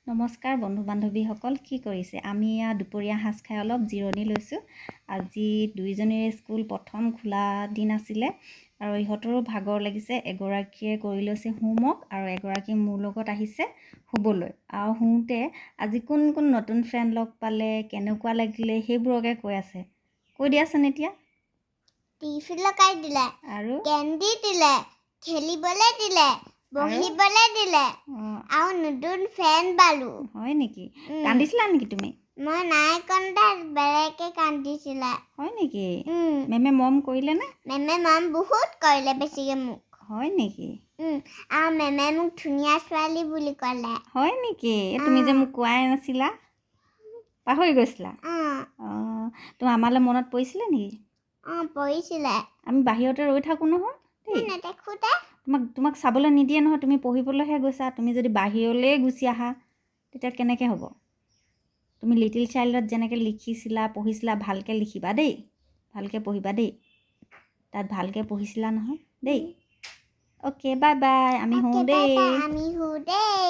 নমস্কাৰ বন্ধু বান্ধৱীসকল, কি কৰিছে? আমি দুপৰীয়া সাজ খাই অলপ জিৰণি লৈছোঁ। আজি দুইজনীৰে স্কুল প্ৰথম খোলা দিন আছিলে আৰু ইহঁতৰো ভাগৰ লাগিছে। এগৰাকীয়ে কৰি লৈছে হোমৱৰ্ক আৰু এগৰাকী মোৰ লগত আহিছে শুবলৈ। আৰু শুওঁতে আজি কোন কোন নতুন ফ্ৰেণ্ড লগ পালে, কেনেকুৱা লাগিলে সেইবোৰকে কৈ আছে। কৈ দিয়াচোন এতিয়া। টিফিন লগাই দিলে আৰু কেণ্ডি দিলে, খেলিবলৈ দিলে, বহিবলৈ দিলে আৰু নতুন ফেন পালো। হয় নেকি? কান্দিছিলা নেকি তুমি? মই নাই কন্দা, বেলেগে কান্দিছিলে। হয় নেকি? মেমে মৰম কৰিলেনে? মেমে মৰম বহুত কৰিলে, বেছিকৈ মোক। হয় নেকি? আৰু মেমে মোক ধুনীয়া ছোৱালী বুলি ক'লে। হয় নেকি? তুমি যে মোক কোৱাই নাছিলা, পাহৰি গৈছিলা? তোমাৰ আমালৈ মনত পৰিছিলে নেকি? পৰিছিলে। আমি বাহিৰতে ৰৈ থাকোঁ নহয় দেই। নেদেখোঁতে তোমাক চাবলৈ নিদিয়ে নহয়। তুমি পঢ়িবলৈহে গৈছা। তুমি যদি বাহিৰলৈ গুচি আহা তেতিয়া কেনেকৈ হ'ব? তুমি লিটিল চাইল্ডত যেনেকৈ লিখিছিলা, পঢ়িছিলা, ভালকৈ লিখিবা দেই, ভালকৈ পঢ়িবা দেই। তাত ভালকৈ পঢ়িছিলা নহয় দেই। Okay, bye bye. আমি শুওঁ দেই। আমি শুওঁ দেই।